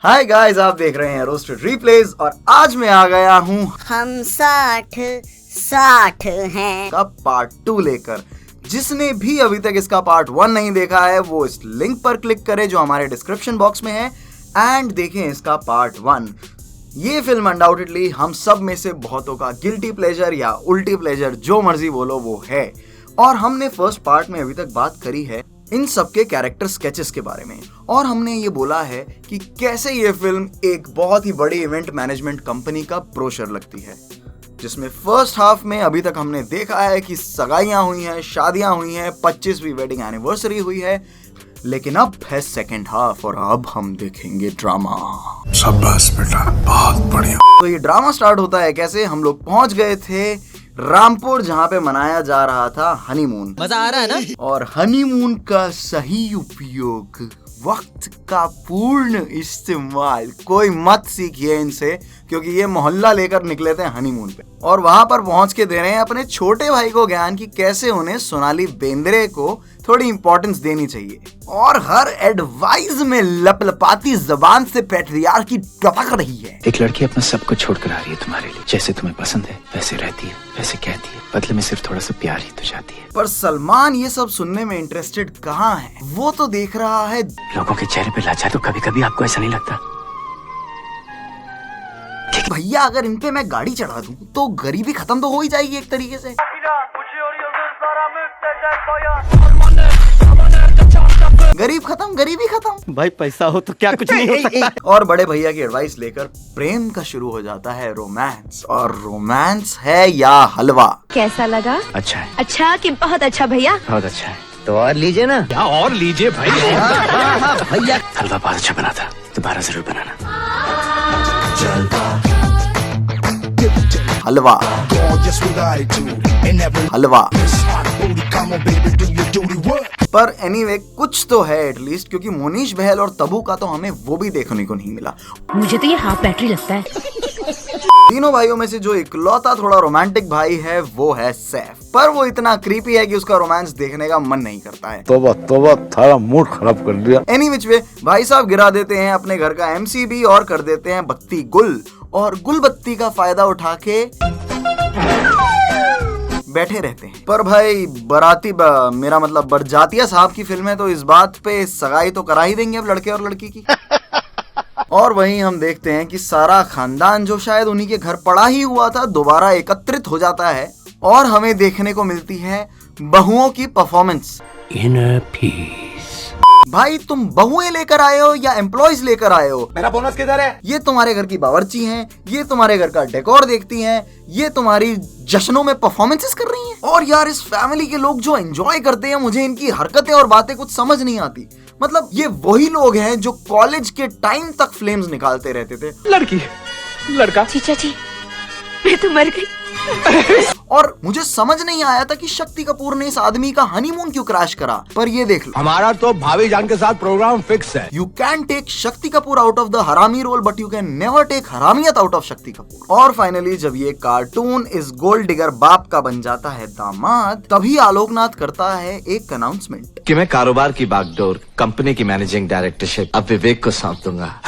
Hi guys, आप देख रहे हैं रोस्टेड रिप्लेज और आज मैं आ गया हूँ हम 60 हैं का पार्ट 2 लेकर। जिसने भी अभी तक इसका पार्ट 1 नहीं देखा है वो इस लिंक पर क्लिक करे जो हमारे डिस्क्रिप्शन बॉक्स में है एंड देखें इसका पार्ट 1। ये फिल्म अनडाउटेडली हम सब में से बहुतों का गिल्टी प्लेजर या उल्टी प्लेजर, जो मर्जी बोलो, वो है। और हमने फर्स्ट पार्ट में अभी तक बात करी है इन सबके कैरेक्टर स्केचेस के बारे में और हमने ये बोला है कि कैसे ये फिल्म एक बहुत ही बड़ी इवेंट मैनेजमेंट कंपनी का ब्रोशर लगती है, जिसमें फर्स्ट हाफ में अभी तक हमने देखा है कि सगाइयां हुई हैं, शादियां हुई हैं, 25वीं वेडिंग एनिवर्सरी हुई है। लेकिन अब है सेकेंड हाफ और अब हम देखेंगे ड्रामा। शाबाश बेटा, बहुत बढ़िया। तो ये ड्रामा स्टार्ट होता है कैसे? हम लोग पहुंच गए थे रामपुर, जहाँ पे मनाया जा रहा था हनीमून। मजा आ रहा है ना? और हनीमून का सही उपयोग, वक्त का पूर्ण इस्तेमाल कोई मत सीखिए इनसे, क्योंकि ये मोहल्ला लेकर निकले थे हनीमून पे और वहां पर पहुंच के दे रहे हैं अपने छोटे भाई को ज्ञान की कैसे उन्हें सोनाली बेंद्रे को थोड़ी इंपॉर्टेंस देनी चाहिए। और हर एडवाइस में लपलपाती जबान से पैट्रियार्की टपक रही है। एक लड़की अपना सब कुछ छोड़कर आ रही है तुम्हारे लिए। जैसे तुम्हें पसंद है वैसे रहती है, वैसे कहती है, बदले में सिर्फ थोड़ा सा प्यार ही तो चाहती है। पर सलमान ये सब सुनने में इंटरेस्टेड कहाँ है? वो तो देख रहा है लोगों के चेहरे पे लाचार। तो कभी कभी आपको ऐसा नहीं लगता? भैया अगर इन पे मैं गाड़ी चढ़ा दूं तो गरीबी खत्म तो हो ही जाएगी एक तरीके से। गरीब खत्म, गरीबी खत्म। भाई पैसा हो तो क्या कुछ नहीं हो सकता। और बड़े भैया की एडवाइस लेकर प्रेम का शुरू हो जाता है रोमांस। और रोमांस है या हलवा? कैसा लगा? अच्छा है। अच्छा कि बहुत अच्छा भैया? बहुत अच्छा है। तो और लीजिए ना। क्या और लीजिए भाई? भैया हलवा बहुत अच्छा बना था, दोबारा जरूर बनाना। हलवा हलवा। पर एनीवे कुछ तो है एटलीस्ट, क्योंकि मोनीश बहल और तबू का तो हमें वो भी देखने को नहीं मिला। मुझे तो ये हाफ बैटरी लगता है। तीनों भाइयों में से जो इकलौता थोड़ा रोमांटिक भाई है वो है सैफ, पर वो इतना क्रीपी है कि उसका रोमांस देखने का मन नहीं करता है। तोबा थारा मूड खराब कर दिया। एनी विच वे भाई साहब गिरा देते हैं अपने घर का एमसीबी और कर देते हैं बत्ती गुल, और गुल बत्ती का फायदा उठा के बैठे रहते हैं। पर भाई मेरा मतलब बरजातिया साहब की फिल्म है तो इस बात पे सगाई तो करा ही देंगे अब लड़के और लड़की की। और वहीं हम देखते हैं कि सारा खानदान जो शायद उन्हीं के घर पड़ा ही हुआ था दोबारा एकत्रित हो जाता है और हमें देखने को मिलती है बहुओं की परफॉर्मेंस। Inner peace. भाई तुम बहुएं लेकर आए हो या एम्प्लॉयज लेकर आए हो? मेरा बोनस किधर है? ये तुम्हारे घर की बावर्ची हैं, ये तुम्हारे घर का डेकोर देखती हैं, ये तुम्हारी जश्नों में परफॉर्मेंसेस कर रही हैं। और यार इस फैमिली के लोग जो एंजॉय करते हैं, मुझे इनकी हरकतें और बातें कुछ समझ नहीं आती। मतलब ये वही लोग हैं जो कॉलेज के टाइम तक फ्लेम्स निकालते रहते थे। लड़की, लड़का। चीचा जी, मैं तो मर गई। और मुझे समझ नहीं आया था कि शक्ति कपूर ने इस आदमी का हनीमून क्यों क्रैश करा। पर ये देख लो, हमारा तो भाभी जान के साथ प्रोग्राम फिक्स है। You can take Shakti Kapoor out of the harami role but you can never take haramiyat out of Shakti Kapoor. और फाइनली जब ये कार्टून इस गोल्ड डिगर बाप का बन जाता है दामाद, तभी आलोकनाथ करता है एक अनाउंसमेंट कि मैं कारोबार की बागडोर कंपनी की मैनेजिंग डायरेक्टरशिप अब विवेक को सौंप दूंगा।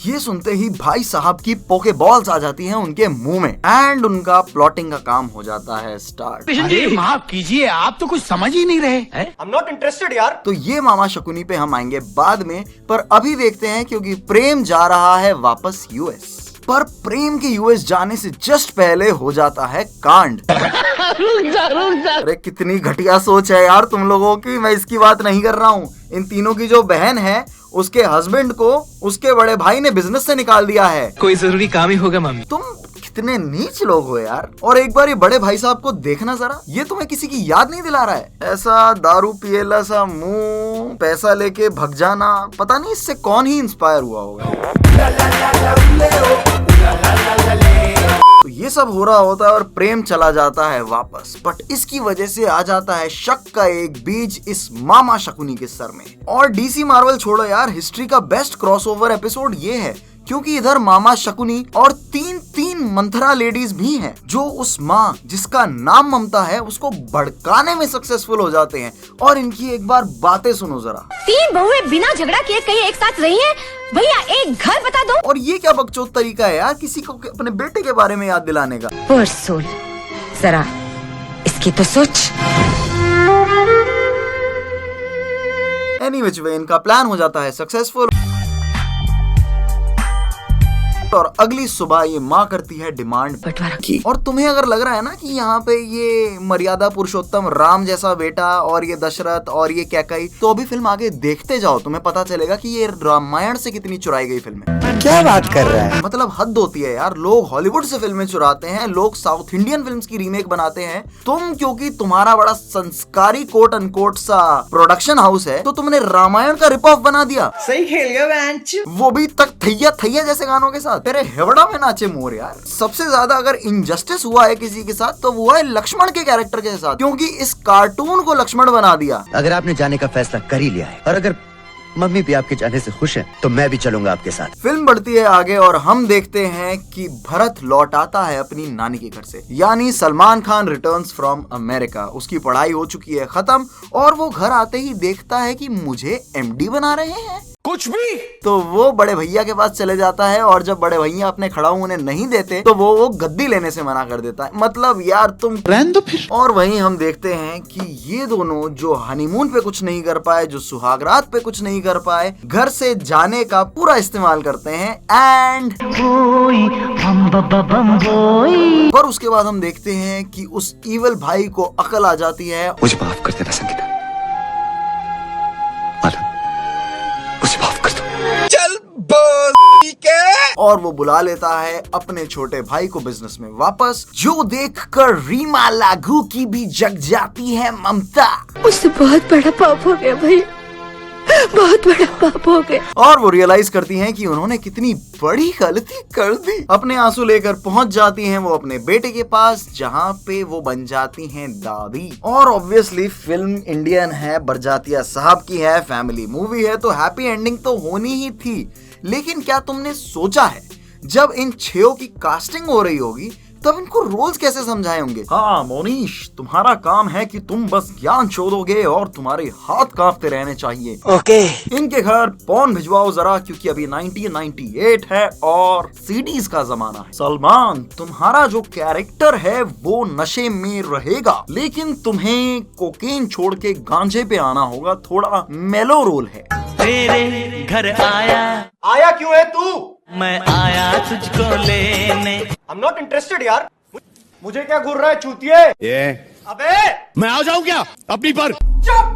ये सुनते ही भाई साहब की पोके बॉल्स आ जाती हैं उनके मुंह में एंड उनका प्लॉटिंग का काम हो जाता है स्टार्ट। अरे माफ कीजिए, आप तो कुछ समझ ही नहीं रहे। I'm not interested यार। तो ये मामा शकुनी पे हम आएंगे बाद में, पर अभी देखते हैं क्योंकि प्रेम जा रहा है वापस यूएस। पर प्रेम के यूएस जाने से जस्ट पहले हो जाता है कांड। अरे कितनी घटिया सोच है यार तुम लोगों की। मैं इसकी बात नहीं कर रहा हूँ। इन तीनों की जो बहन है उसके हस्बैंड को उसके बड़े भाई ने बिजनेस से निकाल दिया है। कोई जरूरी काम ही होगा मम्मी। तुम कितने नीच लोग हो यार। और एक बार ये बड़े भाई साहब को देखना जरा, ये तुम्हें किसी की याद नहीं दिला रहा है? ऐसा दारू पिएला सा मुंह, पैसा लेके भग जाना, पता नहीं इससे कौन ही इंस्पायर हुआ होगा। तो ये सब हो रहा होता है और प्रेम चला जाता है वापस, बट इसकी वजह से आ जाता है शक का एक बीज इस मामा शकुनी के सर में। और डीसी मार्वल छोड़ो यार, हिस्ट्री का बेस्ट क्रॉसओवर एपिसोड ये है, क्योंकि इधर मामा शकुनी और तीन 3 मंथरा लेडीज भी हैं जो उस माँ जिसका नाम ममता है उसको भड़काने में सक्सेसफुल हो जाते हैं। और इनकी एक बार बातें सुनो जरा। 3 बहुएं बिना झगड़ा किए कहीं एक साथ रही हैं? भैया एक घर बता दो। और ये क्या बकचोद तरीका है यार किसी को अपने बेटे के बारे में याद दिलाने का। पुअर सोल, जरा इसकी तो सोच। एनी विच वे इनका प्लान हो जाता है सक्सेसफुल और अगली सुबह ये माँ करती है डिमांड बंटवारा की। और तुम्हें अगर लग रहा है ना कि यहाँ पे ये मर्यादा पुरुषोत्तम राम जैसा बेटा और ये दशरथ और ये कैकई, तो अभी फिल्म आगे देखते जाओ, तुम्हें पता चलेगा कि ये रामायण से कितनी चुराई गई फिल्म है। क्या बात कर रहा है? मतलब हद होती है यार। लोग हॉलीवुड से फिल्में चुराते हैं, लोग साउथ इंडियन फिल्म्स की रीमेक बनाते हैं। तुम क्योंकि तुम्हारा बड़ा संस्कारी कोट अनकोट सा प्रोडक्शन हाउस है तो तुमने रामायण का रिप ऑफ बना दिया। सही खेल गया बेंच। वो भी तक थैया थैया जैसे गानों के साथ। तेरे हेवड़ा में नाचे मोर यार। सबसे ज्यादा अगर इनजस्टिस हुआ है किसी के साथ तो वो है लक्ष्मण के कैरेक्टर के साथ, क्योंकि इस कार्टून को लक्ष्मण बना दिया। अगर आपने जाने का फैसला कर ही लिया है और अगर मम्मी भी आपके जाने से खुश है तो मैं भी चलूंगा आपके साथ। फिल्म बढ़ती है आगे और हम देखते हैं कि भरत लौट आता है अपनी नानी के घर से, यानी Salman Khan returns from America. उसकी पढ़ाई हो चुकी है खत्म और वो घर आते ही देखता है कि मुझे एमडी बना रहे हैं कुछ भी। तो वो बड़े भैया के पास चले जाता है और जब बड़े भैया अपने खड़ाऊ उन्हें नहीं देते तो वो गद्दी लेने से मना कर देता है। मतलब यार तुम रहने दो फिर। और वहीं हम देखते हैं कि ये दोनों जो हनीमून पे कुछ नहीं कर पाए, जो सुहागरात पे कुछ नहीं कर पाए, घर से जाने का पूरा इस्तेमाल करते हैं एंड और उसके बाद हम देखते हैं कि उस ईवल भाई को अकल आ जाती है। मुझे माफ कर देना संगीता, मुझे माफ कर दो। और वो बुला लेता है अपने छोटे भाई को बिजनेस में वापस, जो देखकर रीमा लागू की भी जग जाती है ममता। मुझसे बहुत बड़ा पाप हो गया भैया, बहुत बड़ा पाप हो गया। और वो रियलाइज करती हैं कि उन्होंने कितनी बड़ी गलती कर दी। अपने आंसू लेकर पहुंच जाती हैं वो अपने बेटे के पास, जहां पे वो बन जाती हैं दादी। और ऑब्वियसली फिल्म इंडियन है, बरजातिया साहब की है, फैमिली मूवी है, तो हैप्पी एंडिंग तो होनी ही थी। लेकिन क्या तुमने सोचा है जब इन 6 की कास्टिंग हो रही होगी तब इनको रोल्स कैसे समझाए होंगे? हाँ मोनीश, तुम्हारा काम है कि तुम बस ज्ञान छोड़ोगे और तुम्हारे हाथ कांपते रहने चाहिए। ओके। इनके घर पॉन भिजवाओ जरा, क्योंकि अभी 1998 है और सीडीज का जमाना है। सलमान, तुम्हारा जो कैरेक्टर है वो नशे में रहेगा, लेकिन तुम्हें कोकेन छोड़ के गांजे पे आना होगा। थोड़ा मेलो रोल है। तेरे घर आया क्यों है तू? मैं आया तुझको लेने। I'm not interested यार। मुझे क्या घूर रहा है चूतिए? अबे मैं आ जाऊं क्या अपनी पर?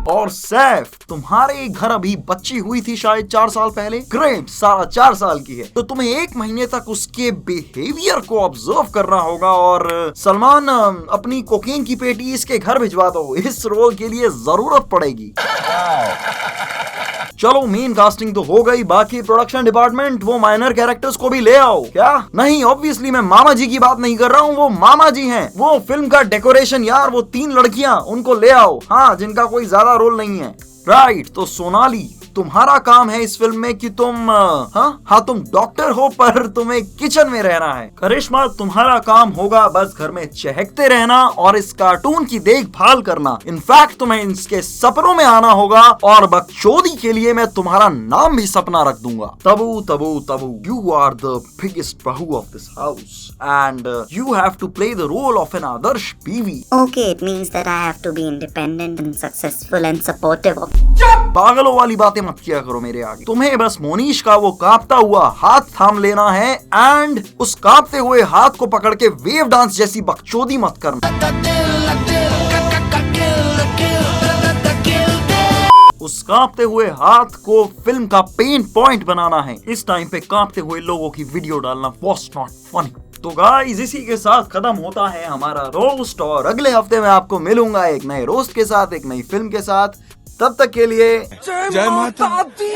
और सैफ, तुम्हारे घर अभी बच्ची हुई थी शायद 4 साल पहले। ग्रेट, सारा 4 साल की है तो तुम्हें 1 महीने तक उसके बिहेवियर को ऑब्जर्व करना होगा। और सलमान, अपनी कोकीन की पेटी इसके घर भिजवा दो, इस रोल के लिए जरूरत पड़ेगी। चलो मेन कास्टिंग तो हो गई, बाकी प्रोडक्शन डिपार्टमेंट वो माइनर कैरेक्टर्स को भी ले आओ। क्या? नहीं, ऑब्वियसली मैं मामा जी की बात नहीं कर रहा हूँ, वो मामा जी हैं। वो फिल्म का डेकोरेशन यार, वो 3 लड़कियां, उनको ले आओ। हाँ, जिनका कोई ज्यादा रोल नहीं है। राइट, तो सोनाली, तुम्हारा काम है इस फिल्म में कि तुम हाँ तुम डॉक्टर हो पर तुम्हें किचन में रहना है। करिश्मा, तुम्हारा काम होगा बस घर में चहकते रहना और इस कार्टून की देखभाल करना। इनफैक्ट तुम्हें इसके सपनों में आना होगा और बकचोदी के लिए मैं तुम्हारा नाम भी सपना रख दूंगा। Tabu Tabu Tabu, you are the biggest bahu of this house and you have to play the role of an adarsh biwi. Okay, it means that I have to be independent and successful and supportive of. पागलों वाली बातें मत किया करो मेरे आगे। तुम्हें बस मोनीश का वो कांपता हुआ हाथ थाम लेना है एंड उस कांपते हुए हाथ को पकड़ के वेव डांस जैसी बकचोदी मत करना। उस कांपते हुए हाथ को फिल्म का पेन पॉइंट बनाना है। इस टाइम पे कांपते हुए लोगों की वीडियो डालना was not funny। तो गाइस, इसी के साथ खत्म होता है हमारा रोस्ट और अगले हफ्ते में आपको मिलूंगा एक नए रोस्ट के साथ, एक नई फिल्म के साथ। तब तक के लिए जय माता दी।